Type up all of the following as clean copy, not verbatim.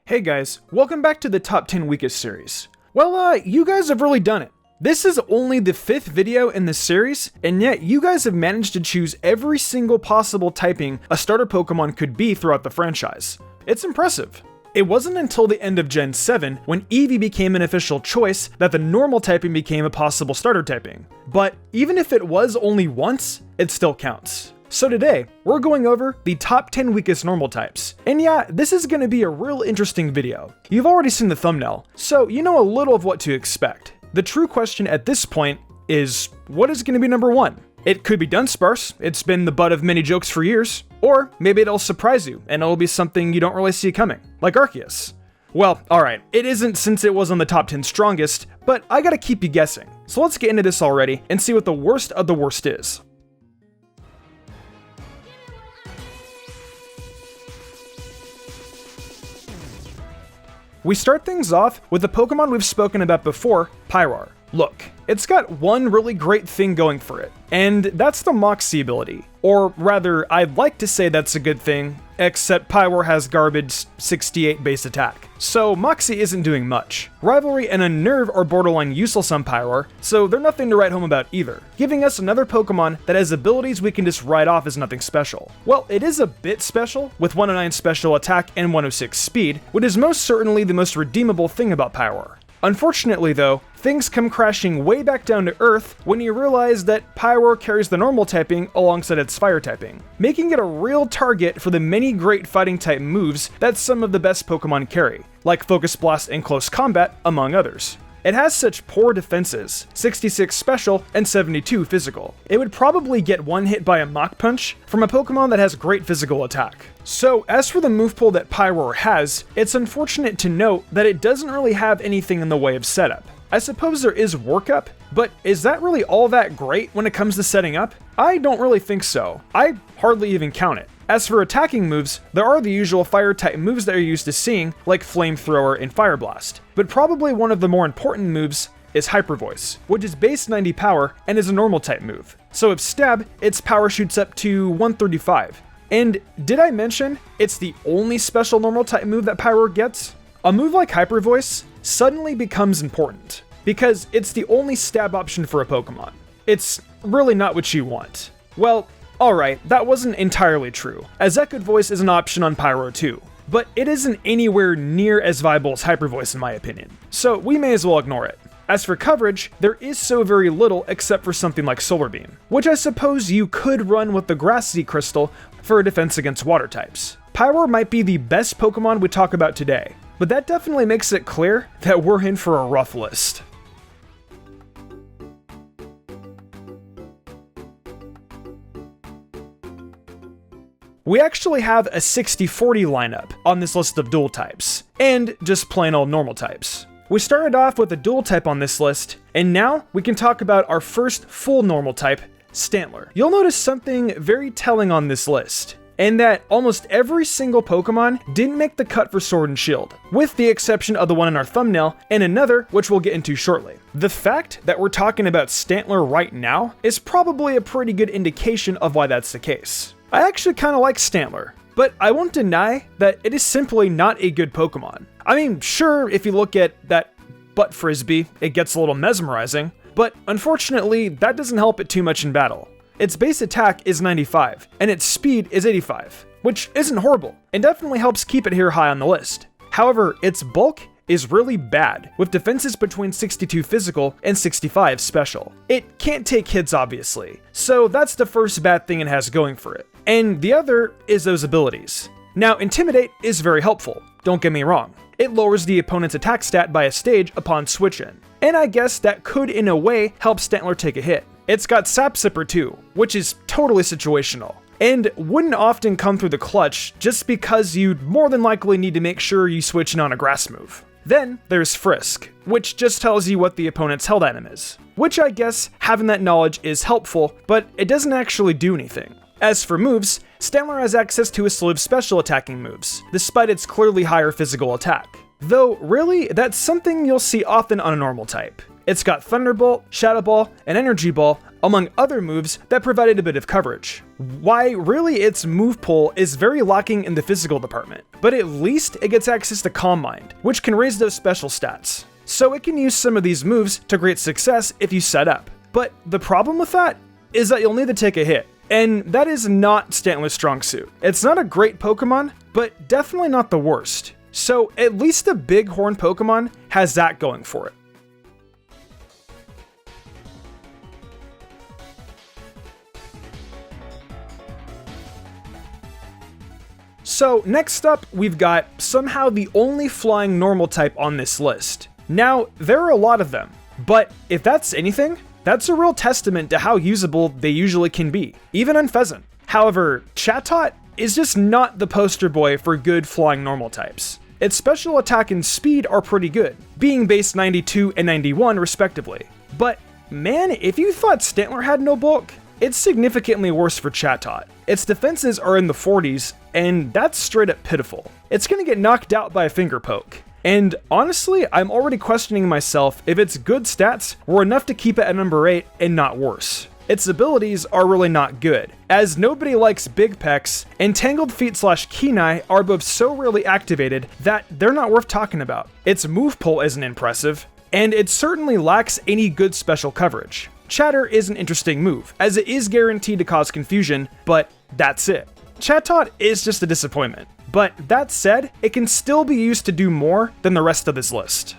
Hey guys, welcome back to the Top 10 Weakest series. Well, you guys have really done it. This is only the 5th video in this series, and yet you guys have managed to choose every single possible typing a starter Pokemon could be throughout the franchise. It's impressive. It wasn't until the end of Gen 7, when Eevee became an official choice, that the normal typing became a possible starter typing. But even if it was only once, it still counts. So today, we're going over the top 10 weakest normal types. And yeah, this is going to be a real interesting video. You've already seen the thumbnail, so you know a little of what to expect. The true question at this point is, what is going to be number 1? It could be Dunsparce, it's been the butt of many jokes for years, or maybe it'll surprise you, and it'll be something you don't really see coming, like Arceus. Well, alright, it isn't since it was on the top 10 strongest, but I gotta keep you guessing. So let's get into this already, and see what the worst of the worst is. We start things off with a Pokemon we've spoken about before, Pyroar. Look, it's got one really great thing going for it, and that's the Moxie ability. Or rather, I'd like to say that's a good thing, except Pyroar has garbage 68 base attack. So Moxie isn't doing much. Rivalry and Unnerve are borderline useless on Pyroar, so they're nothing to write home about either, giving us another Pokemon that has abilities we can just write off as nothing special. Well, it is a bit special, with 109 special attack and 106 speed, which is most certainly the most redeemable thing about Pyroar. Unfortunately though, things come crashing way back down to earth when you realize that Pyroar carries the normal typing alongside its fire typing, making it a real target for the many great fighting type moves that some of the best Pokemon carry, like Focus Blast and Close Combat, among others. It has such poor defenses, 66 special and 72 physical. It would probably get one hit by a Mach Punch from a Pokemon that has great physical attack. So as for the move pool that Pyroar has, it's unfortunate to note that it doesn't really have anything in the way of setup. I suppose there is workup, but is that really all that great when it comes to setting up? I don't really think so. I hardly even count it. As for attacking moves, there are the usual fire-type moves that you're used to seeing, like Flamethrower and Fire Blast. But probably one of the more important moves is Hyper Voice, which is base 90 power and is a normal type move. So if Stab, its power shoots up to 135. And did I mention it's the only special normal type move that Pyroar gets? A move like Hyper Voice suddenly becomes important, because it's the only stab option for a Pokemon. It's really not what you want. Well, alright, that wasn't entirely true, as Echoed Voice is an option on Pyroar too, but it isn't anywhere near as viable as Hyper Voice in my opinion, so we may as well ignore it. As for coverage, there is so very little except for something like Solar Beam, which I suppose you could run with the Grass Crystal for a defense against water types. Pyroar might be the best Pokemon we talk about today, but that definitely makes it clear that we're in for a rough list. We actually have a 60-40 lineup on this list of dual types, and just plain old normal types. We started off with a dual type on this list, and now we can talk about our first full normal type, Standler. You'll notice something very telling on this list, and that almost every single Pokemon didn't make the cut for Sword and Shield, with the exception of the one in our thumbnail, and another which we'll get into shortly. The fact that we're talking about Standler right now is probably a pretty good indication of why that's the case. I actually kind of like Standler, but I won't deny that it is simply not a good Pokemon. I mean, sure, if you look at that butt frisbee, it gets a little mesmerizing, but unfortunately, that doesn't help it too much in battle. Its base attack is 95, and its speed is 85, which isn't horrible, and definitely helps keep it here high on the list. However, its bulk is really bad, with defenses between 62 physical and 65 special. It can't take hits obviously, so that's the first bad thing it has going for it. And the other is those abilities. Now, Intimidate is very helpful, don't get me wrong. It lowers the opponent's attack stat by a stage upon switch in, and I guess that could in a way help Standler take a hit. It's got Sap Sipper too, which is totally situational, and wouldn't often come through the clutch just because you'd more than likely need to make sure you switch in on a grass move. Then there's Frisk, which just tells you what the opponent's held item is, which I guess having that knowledge is helpful, but it doesn't actually do anything. As for moves, Standler has access to a slew of special attacking moves, despite its clearly higher physical attack. Though really, that's something you'll see often on a normal type. It's got Thunderbolt, Shadow Ball, and Energy Ball, among other moves that provided a bit of coverage. Why really its move pool is very lacking in the physical department, but at least it gets access to Calm Mind, which can raise those special stats. So it can use some of these moves to great success if you set up. But the problem with that is that you'll need to take a hit, and that is not Standler's strong suit. It's not a great Pokemon, but definitely not the worst. So at least the big horn Pokemon has that going for it. So next up, we've got somehow the only flying normal type on this list. Now, there are a lot of them, but if that's anything, that's a real testament to how usable they usually can be, even on Pheasant. However, Chatot is just not the poster boy for good flying normal types. Its special attack and speed are pretty good, being base 92 and 91 respectively. But man, if you thought Standler had no bulk, it's significantly worse for Chatot. Its defenses are in the 40s, and that's straight up pitiful. It's gonna get knocked out by a finger poke. And honestly, I'm already questioning myself if its good stats were enough to keep it at number 8 and not worse. Its abilities are really not good, as nobody likes Big Pecs, and Tangled Feet / Kenai are both so rarely activated that they're not worth talking about. Its move pool isn't impressive, and it certainly lacks any good special coverage. Chatter is an interesting move, as it is guaranteed to cause confusion, but that's it. Chatot is just a disappointment, but that said, it can still be used to do more than the rest of this list.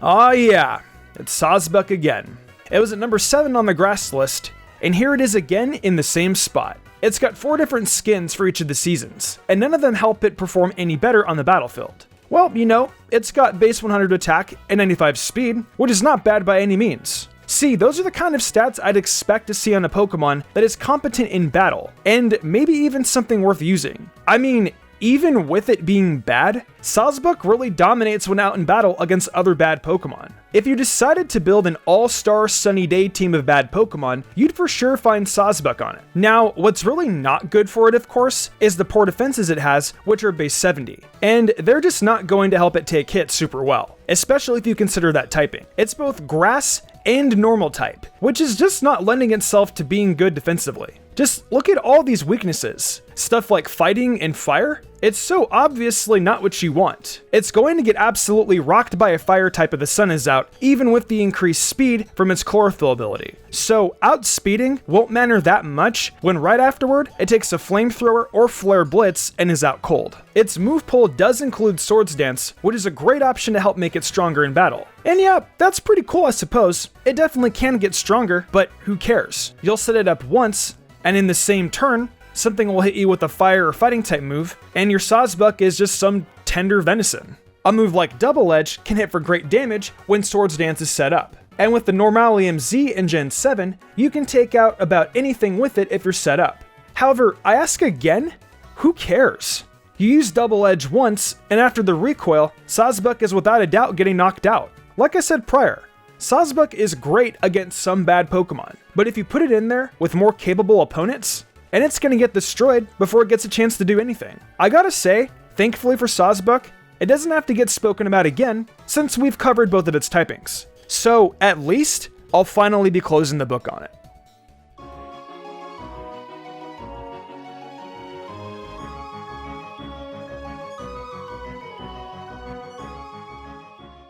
Ah yeah, it's Sazbuck again. It was at number 7 on the grass list, and here it is again in the same spot. It's got 4 different skins for each of the seasons, and none of them help it perform any better on the battlefield. Well, you know, it's got base 100 attack and 95 speed, which is not bad by any means. See, those are the kind of stats I'd expect to see on a Pokemon that is competent in battle, and maybe even something worth using. I mean, even with it being bad, Sazbuck really dominates when out in battle against other bad Pokemon. If you decided to build an all-star sunny day team of bad Pokemon, you'd for sure find Sazbuck on it. Now, what's really not good for it, of course, is the poor defenses it has, which are base 70. And they're just not going to help it take hits super well, especially if you consider that typing. It's both grass and normal type, which is just not lending itself to being good defensively. Just look at all these weaknesses. Stuff like fighting and fire, it's so obviously not what you want. It's going to get absolutely rocked by a fire type if the sun is out, even with the increased speed from its chlorophyll ability. So outspeeding won't matter that much when right afterward, it takes a flamethrower or flare blitz and is out cold. Its move pool does include Swords Dance, which is a great option to help make it stronger in battle. And yeah, that's pretty cool I suppose. It definitely can get stronger, but who cares? You'll set it up once, and in the same turn, something will hit you with a fire or fighting type move, and your Sazbuck is just some tender venison. A move like Double Edge can hit for great damage when Swords Dance is set up. And with the Normalium Z in Gen 7, you can take out about anything with it if you're set up. However, I ask again, who cares? You use Double Edge once, and after the recoil, Sazbuck is without a doubt getting knocked out. Like I said prior, Sazbuck is great against some bad Pokemon, but if you put it in there with more capable opponents, and it's gonna get destroyed before it gets a chance to do anything. I gotta say, thankfully for Sazbuck, it doesn't have to get spoken about again, since we've covered both of its typings. So, at least, I'll finally be closing the book on it.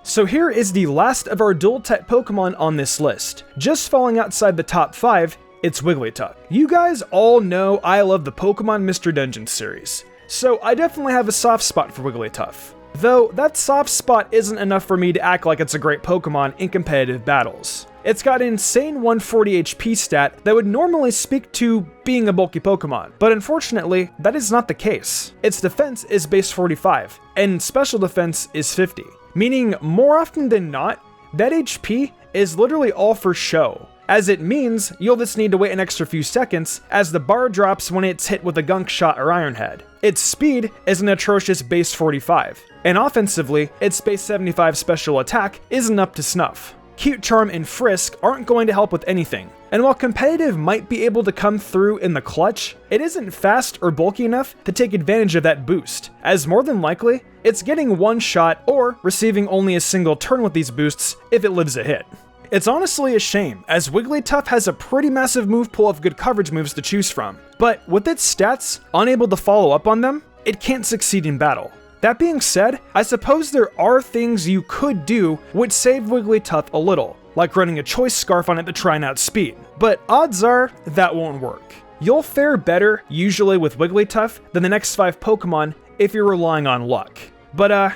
So here is the last of our dual-type Pokemon on this list. Just falling outside the top 5, it's Wigglytuff. You guys all know I love the Pokemon Mr. Dungeon series, so I definitely have a soft spot for Wigglytuff. Though that soft spot isn't enough for me to act like it's a great Pokemon in competitive battles. It's got an insane 140 HP stat that would normally speak to being a bulky Pokemon, but unfortunately, that is not the case. Its defense is base 45, and special defense is 50. Meaning, more often than not, that HP is literally all for show, as it means you'll just need to wait an extra few seconds as the bar drops when it's hit with a Gunk Shot or Iron Head. Its speed is an atrocious base 45, and offensively, its base 75 special attack isn't up to snuff. Cute Charm and Frisk aren't going to help with anything. And while competitive might be able to come through in the clutch, it isn't fast or bulky enough to take advantage of that boost, as more than likely, it's getting one shot or receiving only a single turn with these boosts if it lives a hit. It's honestly a shame, as Wigglytuff has a pretty massive move pool of good coverage moves to choose from, but with its stats unable to follow up on them, it can't succeed in battle. That being said, I suppose there are things you could do which save Wigglytuff a little, like running a Choice Scarf on it to try and outspeed, but odds are that won't work. You'll fare better usually with Wigglytuff than the next 5 Pokemon if you're relying on luck. But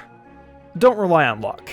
don't rely on luck.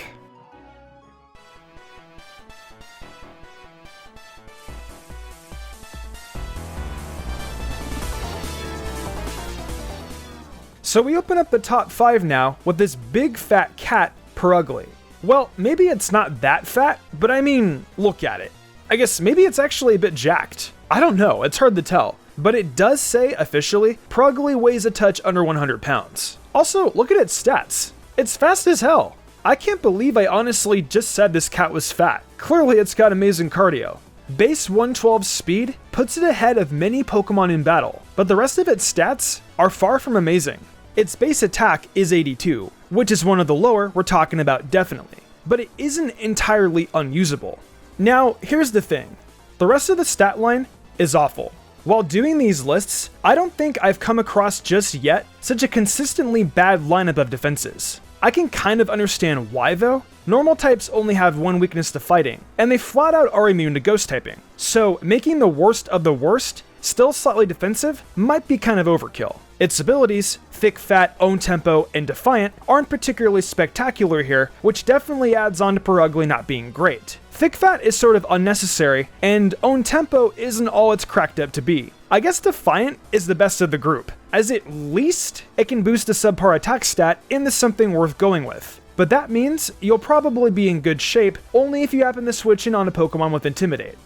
So we open up the top 5 now with this big fat cat, Pyroar. Well, maybe it's not that fat, but I mean, look at it. I guess maybe it's actually a bit jacked. I don't know, it's hard to tell. But it does say, officially, Pyroar weighs a touch under 100 pounds. Also, look at its stats. It's fast as hell. I can't believe I honestly just said this cat was fat. Clearly it's got amazing cardio. Base 112 speed puts it ahead of many Pokemon in battle, but the rest of its stats are far from amazing. Its base attack is 82, which is one of the lower we're talking about definitely, but it isn't entirely unusable. Now, here's the thing. The rest of the stat line is awful. While doing these lists, I don't think I've come across just yet such a consistently bad lineup of defenses. I can kind of understand why though. Normal types only have one weakness to fighting, and they flat out are immune to ghost typing. So making the worst of the worst still slightly defensive might be kind of overkill. Its abilities, Thick Fat, Own Tempo, and Defiant, aren't particularly spectacular here, which definitely adds on to Pyroar not being great. Thick Fat is sort of unnecessary, and Own Tempo isn't all it's cracked up to be. I guess Defiant is the best of the group, as at least it can boost a subpar attack stat into something worth going with. But that means you'll probably be in good shape only if you happen to switch in on a Pokemon with Intimidate.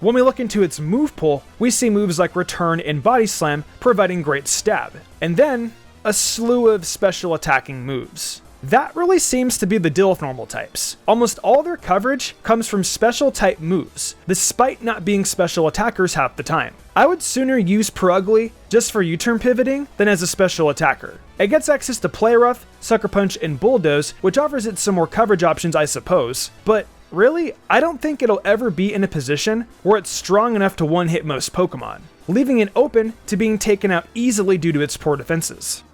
When we look into its move pool, we see moves like Return and Body Slam providing great stab, and then a slew of special attacking moves. That really seems to be the deal with normal types. Almost all their coverage comes from special type moves, despite not being special attackers half the time. I would sooner use Pyroar just for U-turn pivoting than as a special attacker. It gets access to Play Rough, Sucker Punch, and Bulldoze, which offers it some more coverage options I suppose, but really, I don't think it'll ever be in a position where it's strong enough to one-hit most Pokemon, leaving it open to being taken out easily due to its poor defenses.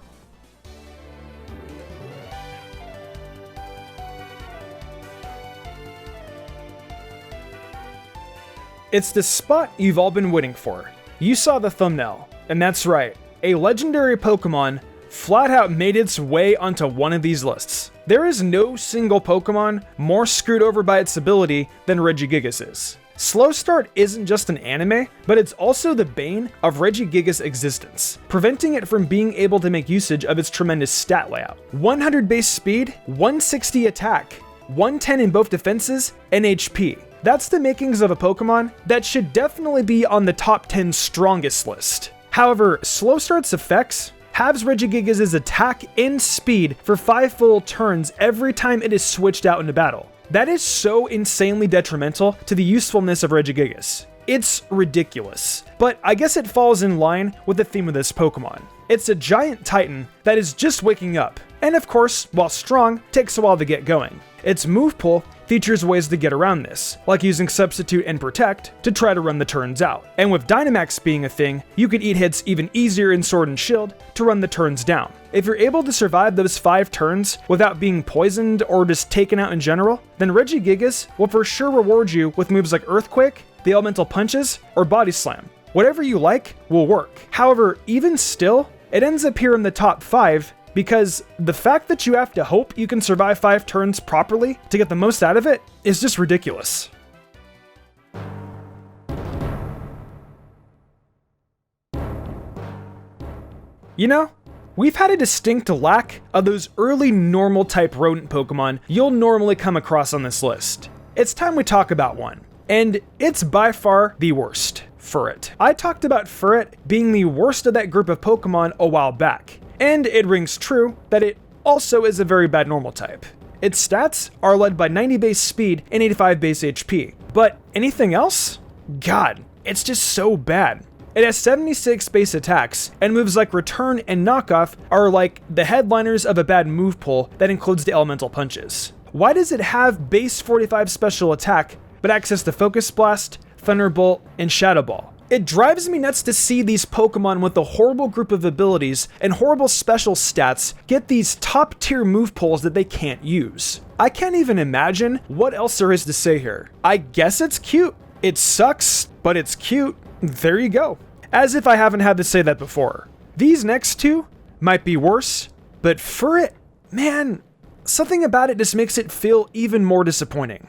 It's the spot you've all been waiting for. You saw the thumbnail, and that's right, a legendary Pokemon flat out made its way onto one of these lists. There is no single Pokemon more screwed over by its ability than Reggie Gigas is. Slow Start isn't just an anime, but it's also the bane of Reggie Gigas' existence, preventing it from being able to make usage of its tremendous stat layout. 100 base speed, 160 attack, 110 in both defenses, and HP. That's the makings of a Pokemon that should definitely be on the top 10 strongest list. However, Slow Start's effects halves Reggie Gigas' attack and speed for 5 full turns every time it is switched out into battle. That is so insanely detrimental to the usefulness of Reggie Gigas. It's ridiculous, but I guess it falls in line with the theme of this Pokemon. It's a giant titan that is just waking up, and of course, while strong, takes a while to get going. Its move pool features ways to get around this, like using Substitute and Protect to try to run the turns out. And with Dynamax being a thing, you can eat hits even easier in Sword and Shield to run the turns down. If you're able to survive those 5 turns without being poisoned or just taken out in general, then Reggie Gigas will for sure reward you with moves like Earthquake, the Elemental Punches, or Body Slam. Whatever you like will work. However, even still, it ends up here in the top 5 because the fact that you have to hope you can survive 5 turns properly to get the most out of it is just ridiculous. You know, we've had a distinct lack of those early normal type rodent Pokemon you'll normally come across on this list. It's time we talk about one, and it's by far the worst, Furret. I talked about Furret being the worst of that group of Pokemon a while back, and it rings true that it also is a very bad normal type. Its stats are led by 90 base speed and 85 base HP. But anything else? God, it's just so bad. It has 76 base attacks, and moves like Return and Knockoff are like the headliners of a bad move pool that includes the elemental punches. Why does it have base 45 special attack, but access to Focus Blast, Thunderbolt, and Shadow Ball? It drives me nuts to see these Pokemon with a horrible group of abilities and horrible special stats get these top tier move pulls that they can't use. I can't even imagine what else there is to say here. I guess it's cute. It sucks, but it's cute. There you go. As if I haven't had to say that before. These next two might be worse, but Furret, man, something about it just makes it feel even more disappointing.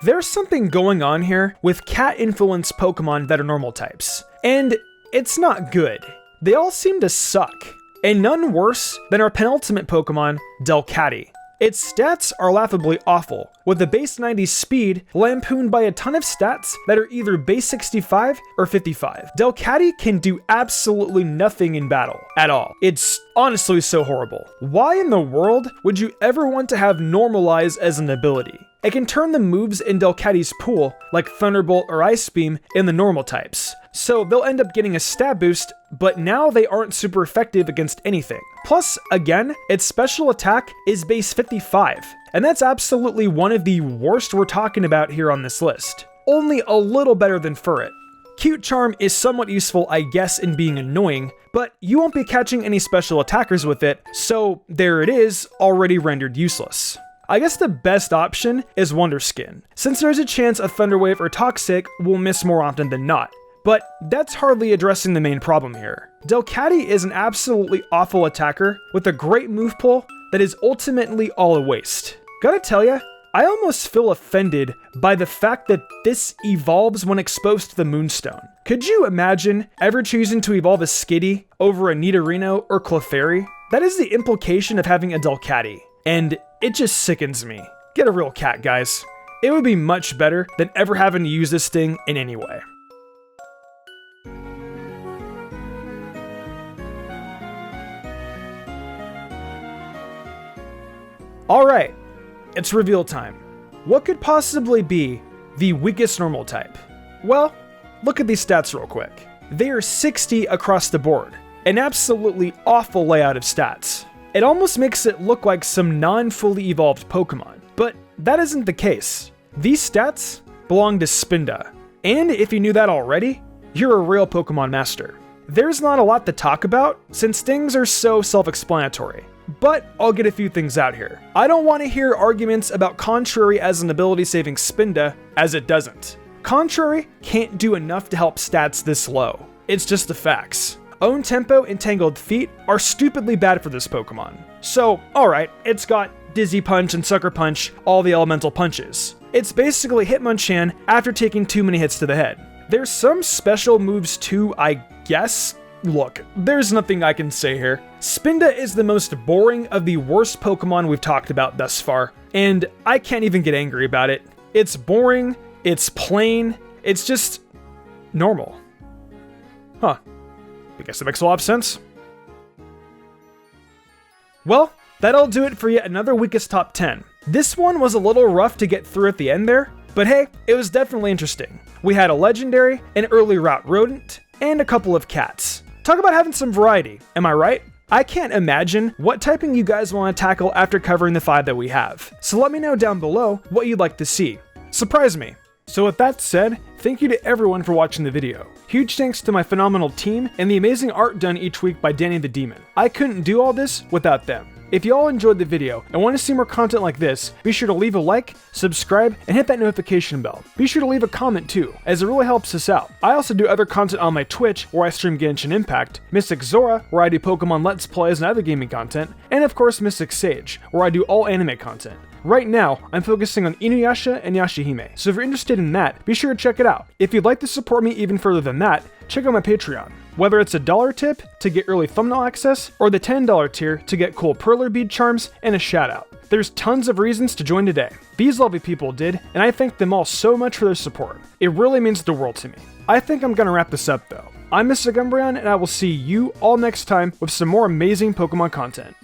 There's something going on here with cat-influenced Pokemon that are normal types, and it's not good. They all seem to suck, and none worse than our penultimate Pokemon, Delcatty. Its stats are laughably awful, with a base 90 speed lampooned by a ton of stats that are either base 65 or 55. Delcatty can do absolutely nothing in battle at all. It's honestly so horrible. Why in the world would you ever want to have Normalize as an ability? It can turn the moves in Delcatty's pool, like Thunderbolt or Ice Beam, in the normal types. So they'll end up getting a stab boost, but now they aren't super effective against anything. Plus, again, its special attack is base 55, and that's absolutely one of the worst we're talking about here on this list. Only a little better than Furret. Cute Charm is somewhat useful, I guess, in being annoying, but you won't be catching any special attackers with it, so there it is, already rendered useless. I guess the best option is Wonder Skin, since there's a chance a Thunder Wave or Toxic will miss more often than not. But that's hardly addressing the main problem here. Delcatty is an absolutely awful attacker with a great move pool that is ultimately all a waste. Gotta tell ya, I almost feel offended by the fact that this evolves when exposed to the Moonstone. Could you imagine ever choosing to evolve a Skitty over a Nidorino or Clefairy? That is the implication of having a Delcatty, and it just sickens me. Get a real cat, guys. It would be much better than ever having to use this thing in any way. Alright, it's reveal time. What could possibly be the weakest normal type? Well, look at these stats real quick. They are 60 across the board, an absolutely awful layout of stats. It almost makes it look like some non-fully evolved Pokemon, but that isn't the case. These stats belong to Spinda, and if you knew that already, you're a real Pokemon master. There's not a lot to talk about since things are so self-explanatory. But I'll get a few things out here. I don't want to hear arguments about Contrary as an ability saving Spinda, as it doesn't. Contrary can't do enough to help stats this low. It's just the facts. Own Tempo and Tangled Feet are stupidly bad for this Pokemon. So, alright, it's got Dizzy Punch and Sucker Punch, all the elemental punches. It's basically Hitmonchan after taking too many hits to the head. There's some special moves too, I guess. Look, there's nothing I can say here. Spinda is the most boring of the worst Pokemon we've talked about thus far, and I can't even get angry about it. It's boring, it's plain, it's just normal. Huh. I guess that makes a lot of sense. Well, that'll do it for yet another weakest top 10. This one was a little rough to get through at the end there, but hey, it was definitely interesting. We had a legendary, an early route rodent, and a couple of cats. Talk about having some variety, am I right? I can't imagine what typing you guys want to tackle after covering the 5 that we have, so let me know down below what you'd like to see. Surprise me. So with that said, thank you to everyone for watching the video. Huge thanks to my phenomenal team and the amazing art done each week by Danny the Demon. I couldn't do all this without them. If you all enjoyed the video and want to see more content like this, be sure to leave a like, subscribe, and hit that notification bell. Be sure to leave a comment too, as it really helps us out. I also do other content on my Twitch, where I stream Genshin Impact, Mystic Zora, where I do Pokemon Let's Plays and other gaming content, and of course MysticSage, where I do all anime content. Right now, I'm focusing on Inuyasha and Yashahime, so if you're interested in that, be sure to check it out. If you'd like to support me even further than that, check out my Patreon. Whether it's a $1 tip to get early thumbnail access, or the $10 tier to get cool Perler bead charms and a shout out. There's tons of reasons to join today. These lovely people did, and I thank them all so much for their support. It really means the world to me. I think I'm gonna wrap this up though. I'm Mystic Umbreon, and I will see you all next time with some more amazing Pokemon content.